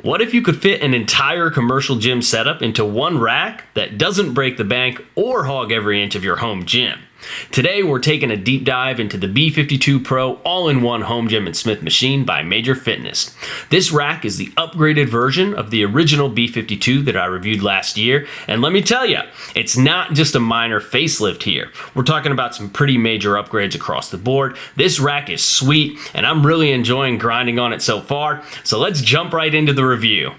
What if you could fit an entire commercial gym setup into one rack that doesn't break the bank or hog every inch of your home gym? Today we're taking a deep dive into the B52 Pro all-in-one home gym and Smith machine by Major Fitness. This rack is the upgraded version of the original B52 that I reviewed last year, and let me tell you, it's not just a minor facelift here. We're talking about some pretty major upgrades across the board. This rack is sweet, and I'm really enjoying grinding on it so far, so let's jump right into the review.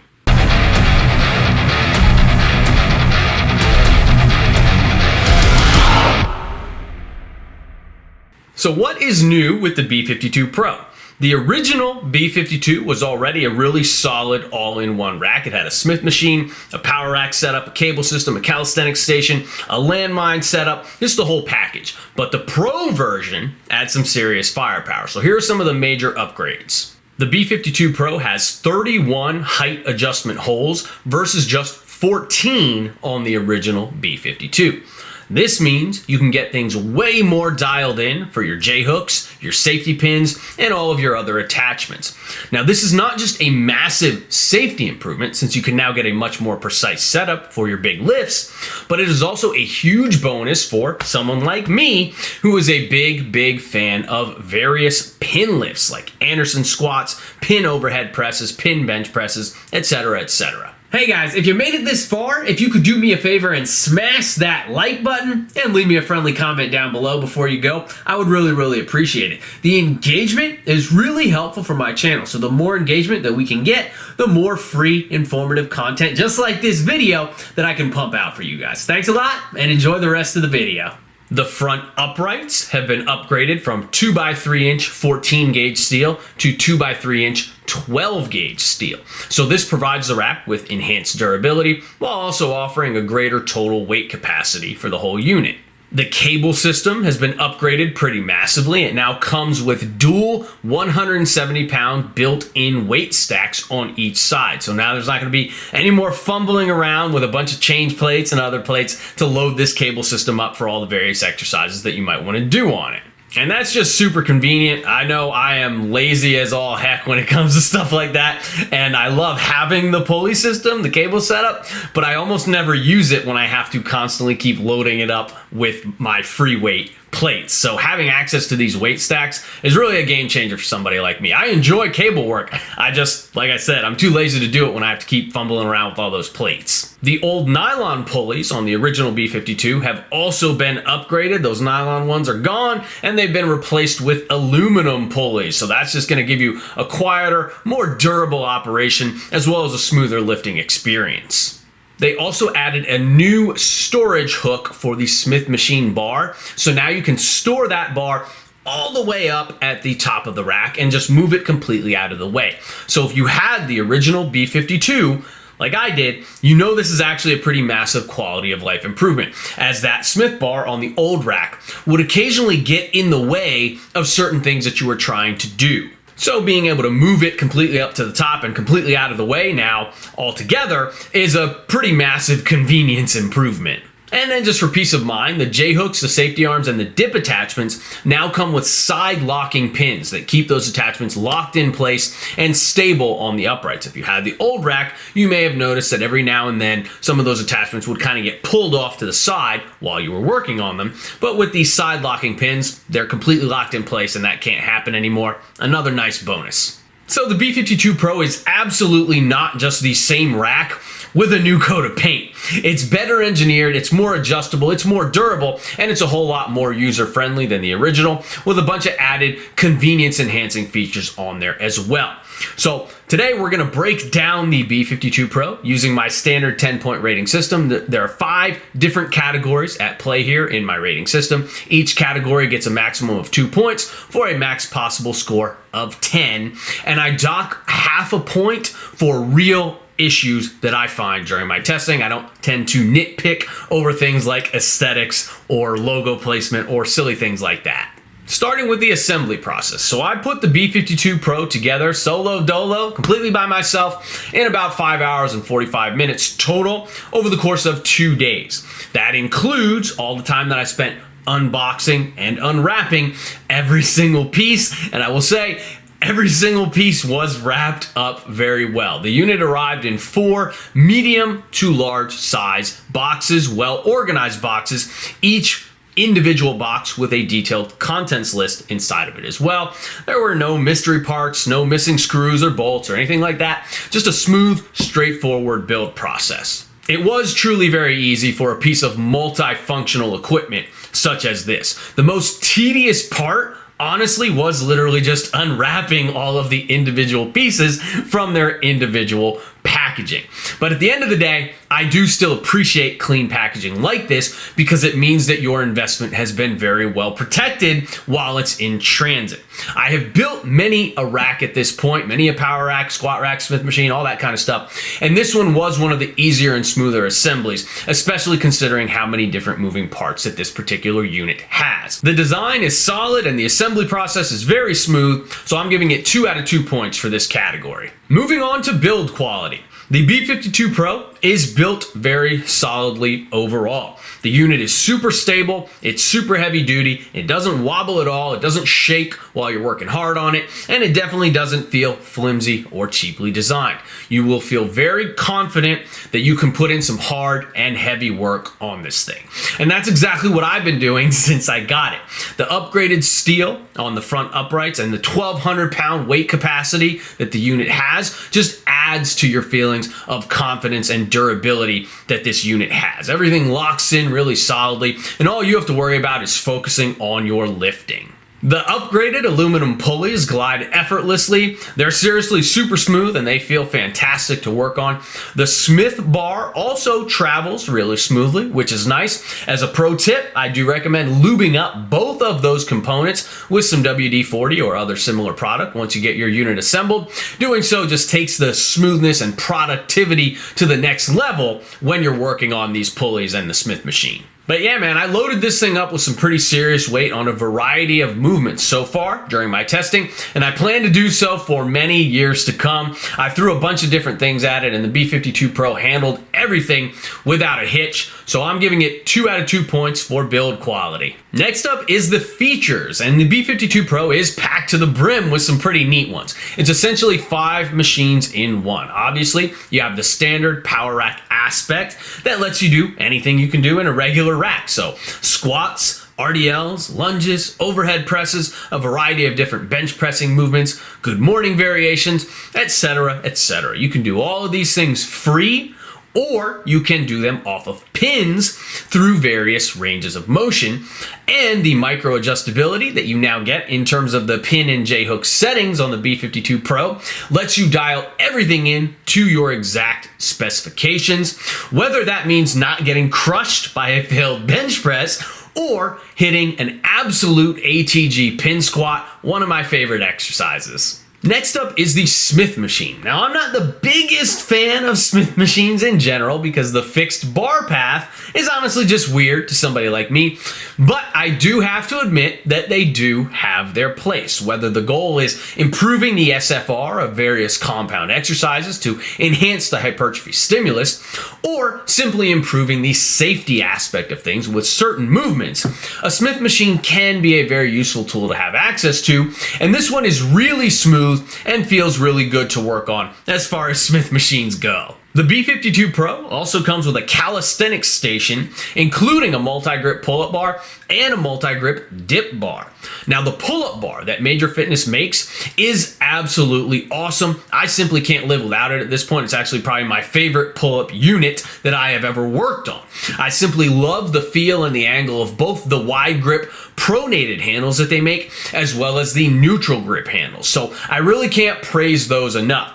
So what is new with the B52 Pro? The original B52 was already a really solid all-in-one rack. It had a Smith machine, a power rack setup, a cable system, a calisthenics station, a landmine setup, just the whole package. But the Pro version adds some serious firepower. So here are some of the major upgrades. The B52 Pro has 31 height adjustment holes versus just 14 on the original B52. This means you can get things way more dialed in for your J-hooks, your safety pins, and all of your other attachments. Now, this is not just a massive safety improvement, since you can now get a much more precise setup for your big lifts, but it is also a huge bonus for someone like me, who is a big fan of various pin lifts, like Anderson squats, pin overhead presses, pin bench presses, etc., etc. Hey guys, if you made it this far, if you could do me a favor and smash that like button and leave me a friendly comment down below before you go, I would really appreciate it. The engagement is really helpful for my channel, so the more engagement that we can get, the more free, informative content, just like this video, that I can pump out for you guys. Thanks a lot, and enjoy the rest of the video. The front uprights have been upgraded from 2x3-inch 14-gauge steel to 2x3-inch 12-gauge steel. So this provides the rack with enhanced durability while also offering a greater total weight capacity for the whole unit. The cable system has been upgraded pretty massively. It now comes with dual 170-pound built-in weight stacks on each side. So now there's not going to be any more fumbling around with a bunch of change plates and other plates to load this cable system up for all the various exercises that you might want to do on it. And that's just super convenient. I know I am lazy as all heck when it comes to stuff like that, and I love having the pulley system, the cable setup, but I almost never use it when I have to constantly keep loading it up with my free weight plates. So having access to these weight stacks is really a game changer for somebody like me. I enjoy cable work. I just, like I said, I'm too lazy to do it when I have to keep fumbling around with all those plates. The old nylon pulleys on the original B52 have also been upgraded. Those nylon ones are gone, and they've been replaced with aluminum pulleys. So that's just going to give you a quieter, more durable operation, as well as a smoother lifting experience. They also added a new storage hook for the Smith machine bar. So now you can store that bar all the way up at the top of the rack and just move it completely out of the way. So if you had the original B52, like I did, you know this is actually a pretty massive quality of life improvement, as that Smith bar on the old rack would occasionally get in the way of certain things that you were trying to do. So being able to move it completely up to the top and completely out of the way now altogether is a pretty massive convenience improvement. And then just for peace of mind, the J-hooks, the safety arms, and the dip attachments now come with side locking pins that keep those attachments locked in place and stable on the uprights. If you had the old rack, you may have noticed that every now and then some of those attachments would kind of get pulled off to the side while you were working on them. But with these side locking pins, they're completely locked in place and that can't happen anymore. Another nice bonus. So the B52 Pro is absolutely not just the same rack with a new coat of paint. It's better engineered, it's more adjustable, it's more durable, and it's a whole lot more user-friendly than the original, with a bunch of added convenience-enhancing features on there as well. So today we're going to break down the B52 Pro using my standard 10-point rating system. There are 5 different categories at play here in my rating system. Each category gets a maximum of 2 points for a max possible score of 10, and I dock half a point for real issues that I find during my testing. I don't tend to nitpick over things like aesthetics or logo placement or silly things like that. Starting with the assembly process. So I put the B52 Pro together solo dolo, completely by myself, in about 5 hours and 45 minutes total over the course of 2 days. That includes all the time that I spent unboxing and unwrapping every single piece. And I will say, Every single piece was wrapped up very well. The unit arrived in 4 medium to large size boxes, well organized boxes, each individual box with a detailed contents list inside of it as well. There were no mystery parts, no missing screws or bolts or anything like that. Just a smooth, straightforward build process. It was truly very easy for a piece of multifunctional equipment such as this. The most tedious part, honestly, was literally just unwrapping all of the individual pieces from their individual packaging. But at the end of the day, I do still appreciate clean packaging like this because it means that your investment has been very well protected while it's in transit. I have built many a rack at this point, many a power rack, squat rack, Smith machine, all that kind of stuff. And this one was one of the easier and smoother assemblies, especially considering how many different moving parts that this particular unit has. The design is solid and the assembly process is very smooth, so I'm giving it 2 out of 2 points for this category. Moving on to build quality. The B52 Pro is built very solidly overall. The unit is super stable, it's super heavy duty, it doesn't wobble at all, it doesn't shake while you're working hard on it, and it definitely doesn't feel flimsy or cheaply designed. You will feel very confident that you can put in some hard and heavy work on this thing. And that's exactly what I've been doing since I got it. The upgraded steel on the front uprights and the 1,200 pound weight capacity that the unit has just adds to your feelings of confidence and durability that this unit has. Everything locks in really solidly, and all you have to worry about is focusing on your lifting. The upgraded aluminum pulleys glide effortlessly. They're seriously super smooth and they feel fantastic to work on. The Smith bar also travels really smoothly, which is nice. As a pro tip, I do recommend lubing up both of those components with some WD-40 or other similar product once you get your unit assembled. Doing so just takes the smoothness and productivity to the next level when you're working on these pulleys and the Smith machine. But yeah, man, I loaded this thing up with some pretty serious weight on a variety of movements so far during my testing, and I plan to do so for many years to come. I threw a bunch of different things at it, and the B52 Pro handled everything without a hitch, so I'm giving it 2 out of 2 points for build quality. Next up is the features, and the B52 Pro is packed to the brim with some pretty neat ones. It's essentially 5 machines in one. Obviously, you have the standard power rack aspect that lets you do anything you can do in a regular rack. So squats, RDLs, lunges, overhead presses, a variety of different bench pressing movements, good morning variations, etc., etc. You can do all of these things free, or you can do them off of pins through various ranges of motion. And the micro adjustability that you now get in terms of the pin and J-hook settings on the B52 Pro lets you dial everything in to your exact specifications, whether that means not getting crushed by a failed bench press or hitting an absolute ATG pin squat, one of my favorite exercises. Next up is the Smith machine. Now, I'm not the biggest fan of Smith machines in general because the fixed bar path is honestly just weird to somebody like me, but I do have to admit that they do have their place. Whether the goal is improving the SFR of various compound exercises to enhance the hypertrophy stimulus, or simply improving the safety aspect of things with certain movements, a Smith machine can be a very useful tool to have access to, and this one is really smooth and feels really good to work on as far as Smith machines go. The B52 Pro also comes with a calisthenics station, including a multi-grip pull-up bar and a multi-grip dip bar. Now, the pull-up bar that Major Fitness makes is absolutely awesome. I simply can't live without it at this point. It's actually probably my favorite pull-up unit that I have ever worked on. I simply love the feel and the angle of both the wide grip pronated handles that they make, as well as the neutral grip handles. So I really can't praise those enough.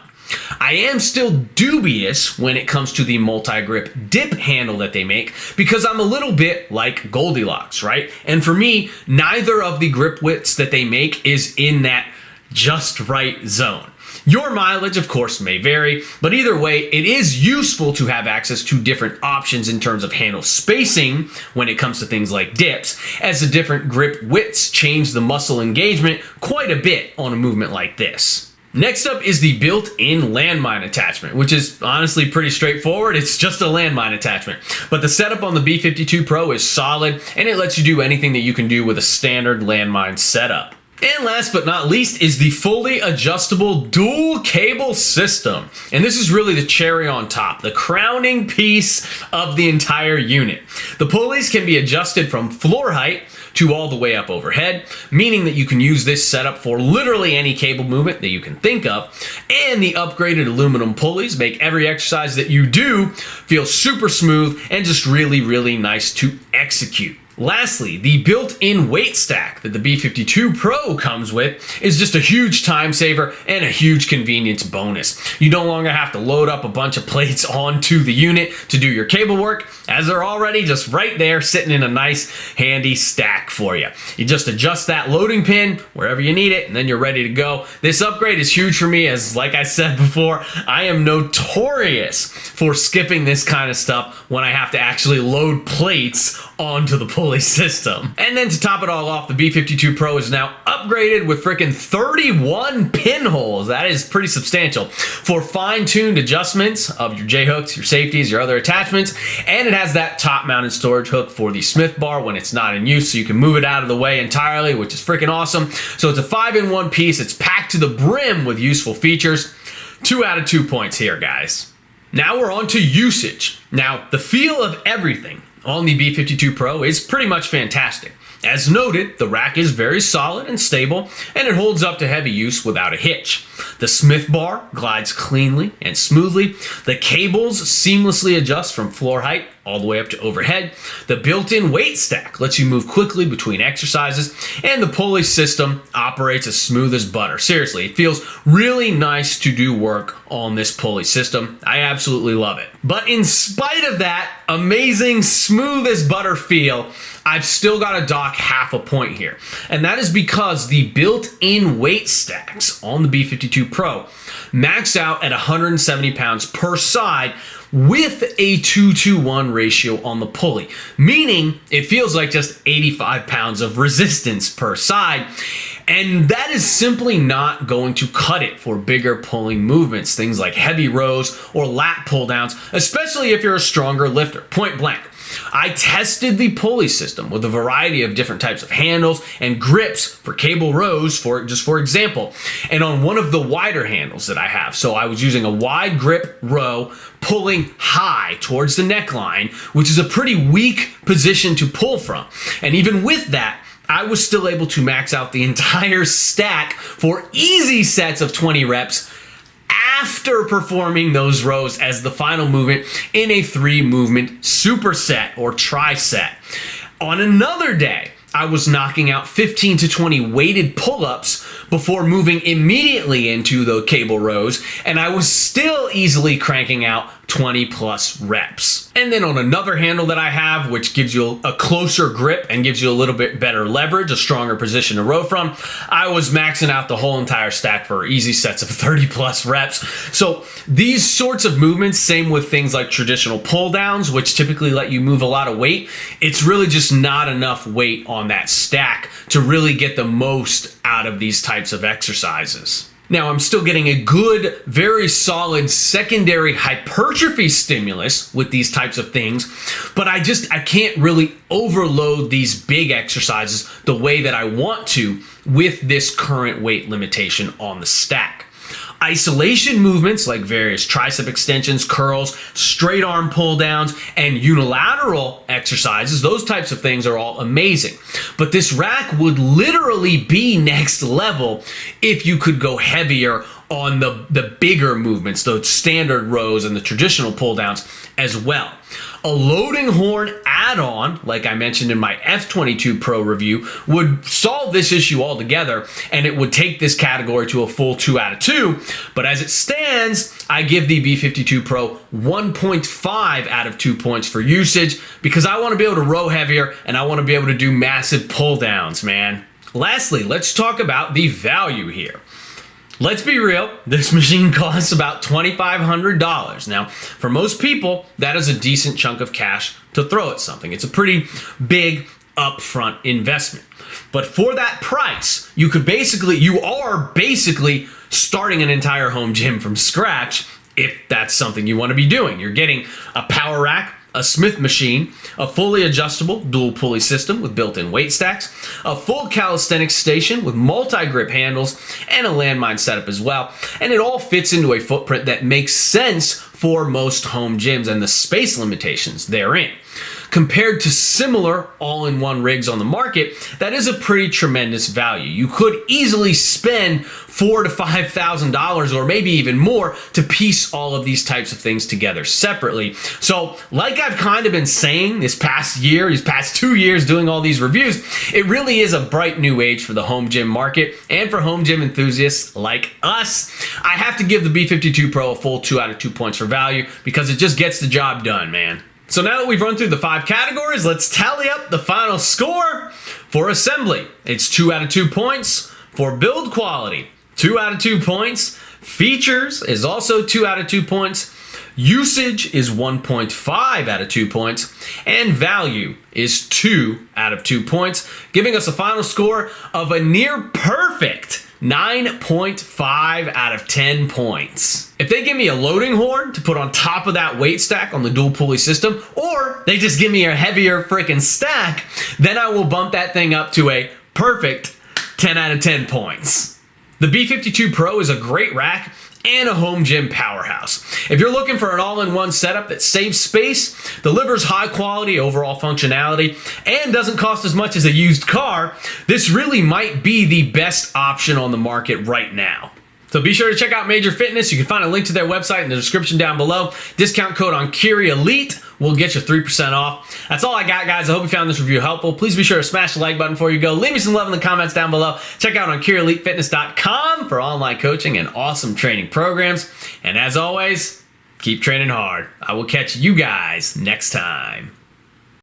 I am still dubious when it comes to the multi-grip dip handle that they make because I'm a little bit like Goldilocks, right? And for me, neither of the grip widths that they make is in that just right zone. Your mileage, of course, may vary, but either way, it is useful to have access to different options in terms of handle spacing when it comes to things like dips, as the different grip widths change the muscle engagement quite a bit on a movement like this. Next up is the built-in landmine attachment, which is honestly pretty straightforward. It's just a landmine attachment. But the setup on the B52 Pro is solid, and it lets you do anything that you can do with a standard landmine setup. And last but not least is the fully adjustable dual cable system. And this is really the cherry on top, the crowning piece of the entire unit. The pulleys can be adjusted from floor height to all the way up overhead, meaning that you can use this setup for literally any cable movement that you can think of. And the upgraded aluminum pulleys make every exercise that you do feel super smooth and just really, really nice to execute. Lastly, the built-in weight stack that the B52 Pro comes with is just a huge time saver and a huge convenience bonus. You no longer have to load up a bunch of plates onto the unit to do your cable work, as they're already just right there sitting in a nice handy stack for you. You just adjust that loading pin wherever you need it and then you're ready to go. This upgrade is huge for me, as like I said before, I am notorious for skipping this kind of stuff when I have to actually load plates onto the pulley system. And then to top it all off, the B52 Pro is now upgraded with freaking 31 pinholes. That is pretty substantial for fine-tuned adjustments of your J-hooks, your safeties, your other attachments. And it has that top-mounted storage hook for the Smith bar when it's not in use, so you can move it out of the way entirely, which is freaking awesome. So it's a 5-in-1 piece. It's packed to the brim with useful features. 2 out of 2 points here, guys. Now we're on to usage. Now, the feel of everything on the B52 Pro is pretty much fantastic. As noted, the rack is very solid and stable, and it holds up to heavy use without a hitch. The Smith bar glides cleanly and smoothly. The cables seamlessly adjust from floor height all the way up to overhead. The built-in weight stack lets you move quickly between exercises, and the pulley system operates as smooth as butter. Seriously, it feels really nice to do work on this pulley system. I absolutely love it. But in spite of that amazing smooth as butter feel, I've still got to dock half a point here. And that is because the built-in weight stacks on the B52 Pro max out at 170 pounds per side with a 2-to-1 ratio on the pulley, meaning it feels like just 85 pounds of resistance per side. And that is simply not going to cut it for bigger pulling movements, things like heavy rows or lat pull downs, especially if you're a stronger lifter, point blank. I tested the pulley system with a variety of different types of handles and grips for cable rows, for example, and on one of the wider handles that I have. So I was using a wide grip row, pulling high towards the neckline, which is a pretty weak position to pull from. And even with that, I was still able to max out the entire stack for easy sets of 20 reps after performing those rows as the final movement in a 3-movement superset or tri-set. On another day, I was knocking out 15 to 20 weighted pull-ups before moving immediately into the cable rows, and I was still easily cranking out 20 plus reps. And then on another handle that I have, which gives you a closer grip and gives you a little bit better leverage, a stronger position to row from, I was maxing out the whole entire stack for easy sets of 30 plus reps. So these sorts of movements, same with things like traditional pull downs, which typically let you move a lot of weight, it's really just not enough weight on that stack to really get the most out of these types of exercises. Now, I'm still getting a good, very solid secondary hypertrophy stimulus with these types of things, but I can't really overload these big exercises the way that I want to with this current weight limitation on the stack. Isolation movements like various tricep extensions, curls, straight arm pull downs, and unilateral exercises, those types of things are all amazing. But this rack would literally be next level if you could go heavier on the bigger movements, the standard rows and the traditional pull downs as well. A loading horn add-on, like I mentioned in my F22 Pro review, would solve this issue altogether, and it would take this category to a full 2 out of 2. But as it stands, I give the B52 Pro 1.5 out of 2 points for usage because I want to be able to row heavier and I want to be able to do massive pull downs, man. Lastly, let's talk about the value here. Let's be real, this machine costs about $2,500. Now, for most people, that is a decent chunk of cash to throw at something. It's a pretty big upfront investment. But for that price, you are basically starting an entire home gym from scratch if that's something you want to be doing. You're getting a power rack, a Smith machine, a fully adjustable dual pulley system with built-in weight stacks, a full calisthenics station with multi-grip handles, and a landmine setup as well. And it all fits into a footprint that makes sense for most home gyms and the space limitations therein. Compared to similar all-in-one rigs on the market, that is a pretty tremendous value. You could easily spend $4,000 to $5,000 or maybe even more to piece all of these types of things together separately. So like I've kind of been saying this past year, these past 2 years doing all these reviews, it really is a bright new age for the home gym market and for home gym enthusiasts like us. I have to give the B52 Pro a full 2 out of 2 points for value because it just gets the job done, man. So now that we've run through the 5 categories, let's tally up the final score for assembly. It's 2 out of 2 points. For build quality, 2 out of 2 points. Features is also 2 out of 2 points. Usage is 1.5 out of 2 points. And value is 2 out of 2 points, giving us a final score of a near perfect 9.5 out of 10 points. If they give me a loading horn to put on top of that weight stack on the dual pulley system, or they just give me a heavier freaking stack, then I will bump that thing up to a perfect 10 out of 10 points. The B52 Pro is a great rack and a home gym powerhouse. If you're looking for an all-in-one setup that saves space, delivers high-quality overall functionality, and doesn't cost as much as a used car, this really might be the best option on the market right now. So be sure to check out Major Fitness. You can find a link to their website in the description down below. Discount code Enkiri Elite will get you 3% off. That's all I got, guys. I hope you found this review helpful. Please be sure to smash the like button before you go. Leave me some love in the comments down below. Check out EnkiriEliteFitness.com for online coaching and awesome training programs. And as always, keep training hard. I will catch you guys next time.